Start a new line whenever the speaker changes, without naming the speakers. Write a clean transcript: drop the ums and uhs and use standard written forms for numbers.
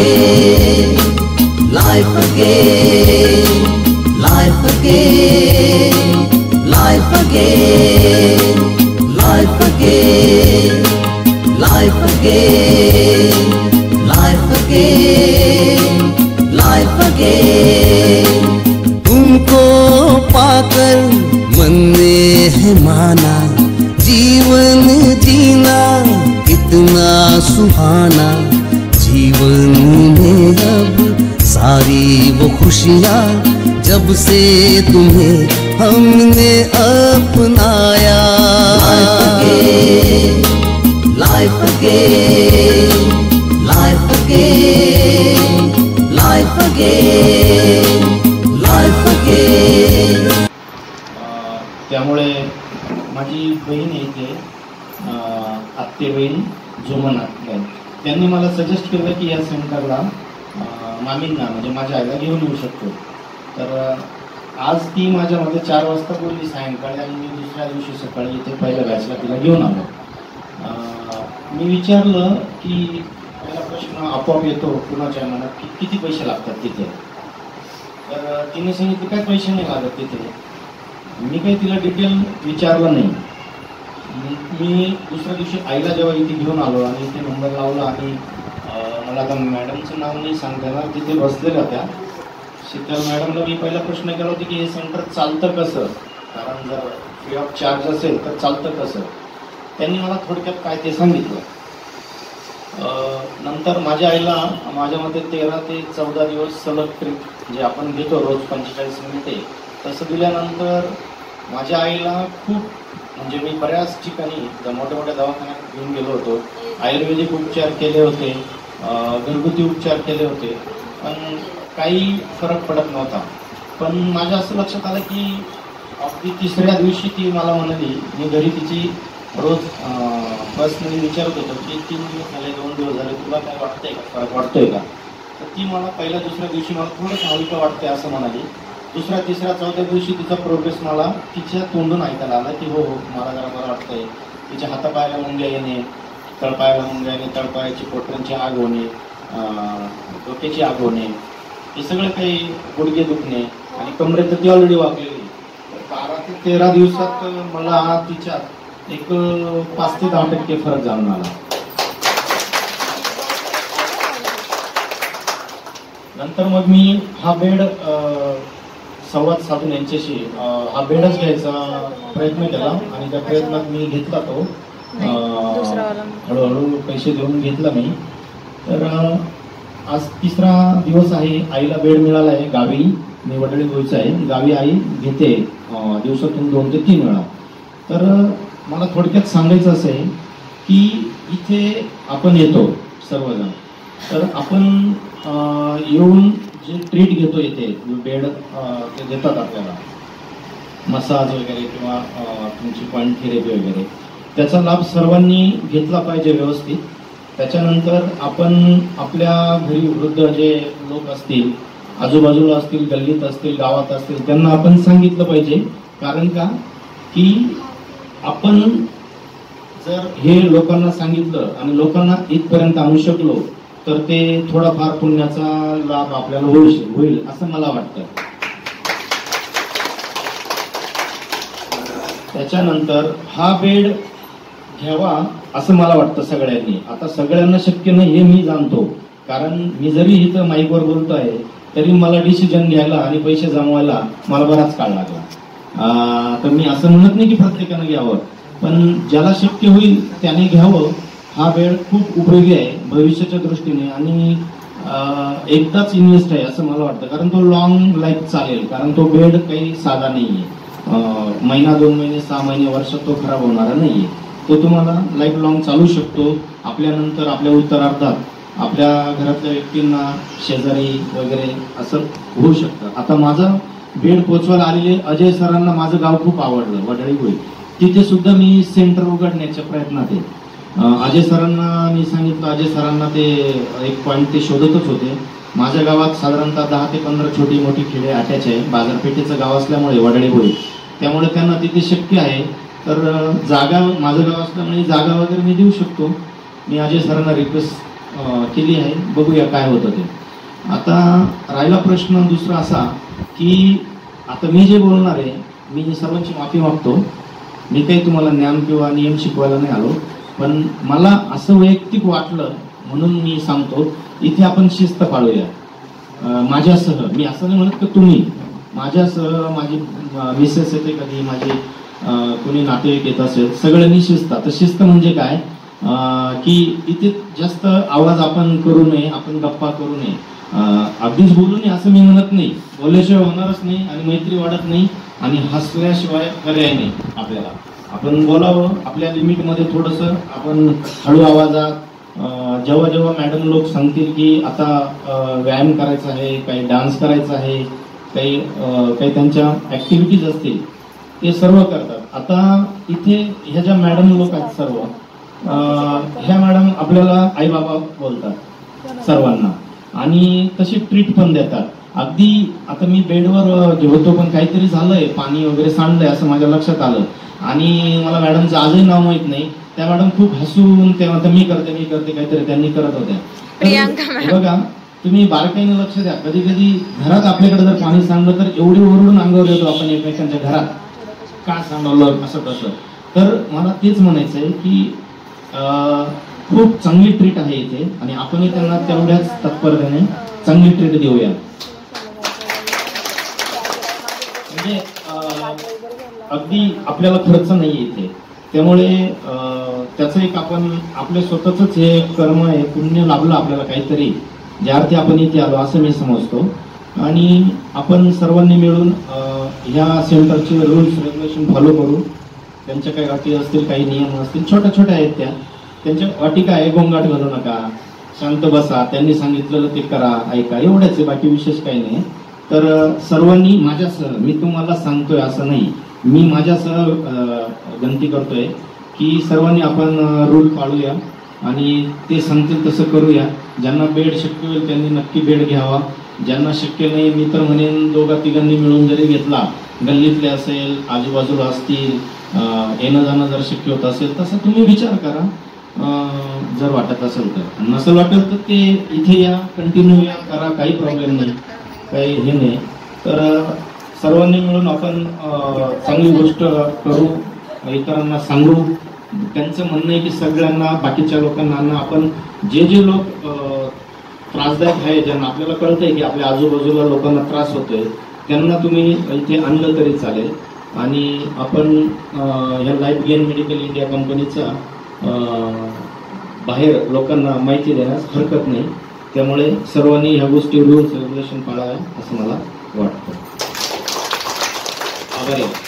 again, life again, life again, life again, life again, life again, life again, life again. तुमको पाकर मन ने है माना जीवन जीना कितना सुहाना, जीवन में अब सारी वो खुशियाँ जब से तुम्हें हमने अपनाया। Life again, life again, life again, life again.
त्यामुळे माझी बहीण आहे इथे, आत्ते बहीण जोमना, त्यांनी मला सजेस्ट केलं की या सेंटरला मामींना म्हणजे माझ्या आईला घेऊन येऊ शकतो. तर आज ती माझ्यामध्ये 4 वाजता बोलली सायंकाळी आणि मी दुसऱ्या दिवशी सकाळी इथे पहिल्या बॅचला तिला घेऊन आलो. मी विचारलं की पहिला प्रश्न आपोआप येतो कुणाच्या मनात की किती पैसे लागतात तिथे. तर तिने सांगितलं काय पैसे नाही लागत तिथे. मी काही तिला डिटेल विचारलं नाही. मी दुसऱ्या दिवशी आईला जेव्हा इथे घेऊन आलो आणि इथे नंबर लावला आणि मला आता मॅडमचं नाव नाही सांगता येणार, तिथे बसलेल्या होत्या शीतल मॅडमला मी पहिला प्रश्न केला होता की हे सेंटर चालतं कसं, कारण जर फ्री ऑफ चार्ज असेल तर चालतं कसं. त्यांनी मला थोडक्यात काय ते सांगितलं. नंतर माझ्या आईला माझ्या मते 13 ते 14 दिवस सलग ट्रिप जे आपण घेतो रोज 45 मिनिटे तसं दिल्यानंतर माझ्या आईला खूप म्हणजे मी बऱ्याच ठिकाणी मोठ्या मोठ्या दवाखान्यात घेऊन गेलो होतो, आयुर्वेदिक उपचार केले होते, घरगुती उपचार केले होते, पण काही फरक पडत नव्हता. पण माझ्या असं लक्षात आलं की अगदी 3ऱ्या दिवशी ती मला म्हणाली, मी घरी तिची रोज पर्सनली विचारत होतो की 3 दिवस झाले 2 दिवस झाले तुला काय वाटतंय का, फरक वाटतोय का. तर ती मला पहिल्या 2ऱ्या दिवशी मला थोडंसं हलकं वाटतंय असं म्हणाली. 2ऱ्या 3ऱ्या 4थ्या दिवशी तिचा प्रोग्रेस मला तिच्या तोंडून ऐकायला आला की हो हो मला जरा बरं वाटतंय. तिच्या हातापायाला मुंग्या येणे, तळपायाला मुंग्या येणे, तळपायाची पोटऱ्यांची आग होणे, डोक्याची आग होणे, हे सगळं काही गुडघे दुखणे आणि कमरेत ती ऑलरेडी वाकलेली. 12 ते 13 दिवसात मला तिच्यात एक 5 ते 10% फरक जाणून आला. नंतर मग मी हा बेड संवाद साधून यांच्याशी हा बेडच घ्यायचा प्रयत्न केला आणि त्या प्रयत्नात मी घेतला तो हळूहळू पैसे देऊन घेतला मी. तर आज 3रा दिवस आहे. आईला बेड मिळाला आहे गावी, मी वडळी बोलचं आहे, गावी आई घेते दिवसातून 2 ते 3 वेळा. तर मला थोडक्यात सांगायचं असं आहे की इथे आपण येतो सर्वजण, तर आपण येऊन जे ट्रीट घेतो इथे बेड ते देतात आपल्याला, मसाज वगैरे किंवा तुमची पॉइंट थेरपी वगैरे, त्याचा लाभ सर्वांनी घेतला पाहिजे व्यवस्थित. त्याच्यानंतर आपण आपल्या घरी वृद्ध जे लोक असतील, आजूबाजूला असतील, गल्लीत असतील, गावात असतील, त्यांना आपण सांगितलं पाहिजे. कारण का की आपण जर हे लोकांना सांगितलं आणि लोकांना इथपर्यंत आणू शकलो तर ते थोडाफार पुण्याचा लाभ आपल्याला होईल असं मला वाटतं. त्याच्यानंतर हा बेड घ्यावा असं मला वाटतं सगळ्यांनी. आता सगळ्यांना शक्य नाही हे मी जाणतो, कारण मी जरी इथं माईकवर बोलतो आहे तरी मला डिसिजन घ्यायला आणि पैसे जमवायला मला बराच काळ लागला. तर मी असं म्हणत नाही की प्रत्येकानं घ्यावं, पण ज्याला शक्य होईल त्याने घ्यावं. हा बेड खूप उपयोगी आहे भविष्याच्या दृष्टीने आणि एकदाच इन्व्हेस्ट आहे असं मला वाटतं, कारण तो लॉंग लाईफ चालेल. कारण तो बेड काही साधा नाहीये, महिना 2 महिने 6 महिने वर्षात तो खराब होणारा नाहीये. तो तुम्हाला लाईफ लॉंग चालू शकतो. आपल्यानंतर आपल्या उत्तरार्धात आपल्या घरातल्या व्यक्तींना शेजारी वगैरे असं होऊ शकतं. आता माझा बेड पोचवायला आलेले अजय सरांना माझं गाव खूप आवडलं, वडळी होईल, तिथे सुद्धा मी सेंटर उघडण्याच्या प्रयत्नात आहे. अजय सरांना मी सांगितलं, अजय सरांना ते एक पॉईंट ते शोधतच होते. माझ्या गावात साधारणतः 10 ते 15 छोटी मोठी खेडे अटॅच आहे, बाजारपेठेचं गाव असल्यामुळे वडळी होईल, त्यामुळे त्यांना तिथे शक्य आहे. तर जागा माझं गाव असल्यामुळे जागा वगैरे मी देऊ शकतो. मी अजय सरांना रिक्वेस्ट केली आहे, बघूया काय होतं ते. आता राहिला प्रश्न दुसरा असा की आता मी जे बोलणार आहे, मी सर्वांची माफी मागतो. मी काही तुम्हाला ज्ञान किंवा नियम शिकवायला नाही आलो, पण मला असं वैयक्तिक वाटलं म्हणून मी सांगतो. इथे आपण शिस्त पाळूया माझ्यासह. मी असं नाही म्हणत की तुम्ही, माझ्यासह माझी मिसेस येते, कधी माझी कोणी नातेवाईक येत असेल, सगळ्यांनी शिस्त. आता शिस्त म्हणजे काय की इथे जास्त आवाज आपण करू नये, आपण गप्पा करू नये. अगदीच बोलू नये असं मी म्हणत नाही, बोलल्याशिवाय होणारच नाही आणि मैत्री वाढत नाही आणि हसल्याशिवाय पर्याय नाही. आपल्याला आपण बोलावं आपल्या लिमिटमध्ये, थोडंसं आपण हळू आवाजात. जेव्हा जेव्हा मॅडम लोक सांगतील की आता व्यायाम करायचा आहे, काही डान्स करायचा आहे, काही त्यांच्या ऍक्टिव्हिटीज असतील, ते सर्व करतात. आता इथे ह्या ज्या मॅडम लोक आहेत सर्व, ह्या मॅडम आपल्याला आई बाबा बोलतात सर्वांना आणि तशी ट्रीट पण देतात. अगदी आता मी बेडवर जेवतो, पण काहीतरी झालंय, पाणी वगैरे सांडलंय असं माझ्या लक्षात आलं आणि मला मॅडमचं आजही नाव माहित नाही. त्या मॅडम खूप हसून तेव्हा मी करते काहीतरी त्यांनी करत होत्या. बघा तुम्ही बारकाईने लक्ष द्या. कधी कधी घरात आपल्याकडे जर पाणी सांडलं तर एवढी ओरडून अंगावर येतो आपण एकमेकांच्या घरात, का सांडवलं असं तसं. तर मला तेच म्हणायचं आहे की खूप चांगली ट्रीट आहे इथे आणि आपणही त्यांना तेवढ्याच तत्परतेने चांगली ट्रीट देऊया. म्हणजे अगदी आपल्याला खर्च नाहीये इथे, त्यामुळे त्याचं एक आपण आपल्या स्वतःच हे कर्म आहे, पुण्य लाभलं आपल्याला काहीतरी, ज्या अर्थी आपण इथे आलो असं मी समजतो. आणि आपण सर्वांनी मिळून ह्या सेंटरचे रूल्स रेग्युलेशन फॉलो करू. त्यांच्या काही अटी असतील, काही नियम असतील, छोट्या छोट्या आहेत त्यांच्या अटी काय, गोंगाट घालू नका, शांत बसा, त्यांनी सांगितलेलं ते करा, ऐका, एवढंच आहे, बाकी विशेष काही नाही. तर सर्वांनी माझ्यासह, मी तुम्हाला सांगतोय असं नाही, मी माझ्यासह विनंती करतोय की सर्वांनी आपण रूल पाळूया आणि ते सांगतील तसं करूया. ज्यांना बेड शक्य होईल त्यांनी नक्की बेड घ्यावा. ज्यांना शक्य नाही, मी तर म्हणेन दोघा तिघांनी मिळून जरी घेतला, गल्लीतले असेल, आजूबाजूला असतील, येणं जाणं जर शक्य होत असेल तसं तुम्ही विचार करा. जर वाटत असेल तर, नसेल वाटत तर ते इथे या, कंटिन्यू या, करा, काही प्रॉब्लेम नाही, काही हे नाही. तर सर्वांनी मिळून आपण चांगली गोष्ट करू, इतरांना सांगू. त्यांचं म्हणणं आहे की सगळ्यांना, बाकीच्या लोकांना, आपण जे लोक त्रासदायक आहे, ज्यांना आपल्याला कळतंय की आपल्या आजूबाजूला लोकांना त्रास होतोय, त्यांना तुम्ही इथे आणलं तरी चालेल. आणि आपण ह्या लाईफ गेन मेडिकल इंडिया कंपनीचा बाहेर लोकांना माहिती देण्यास हरकत नाही. त्यामुळे सर्वांनी ह्या गोष्टी रूल्स रेग्युलेशन पाळाव्या असं मला वाटतं. आभारी आहे.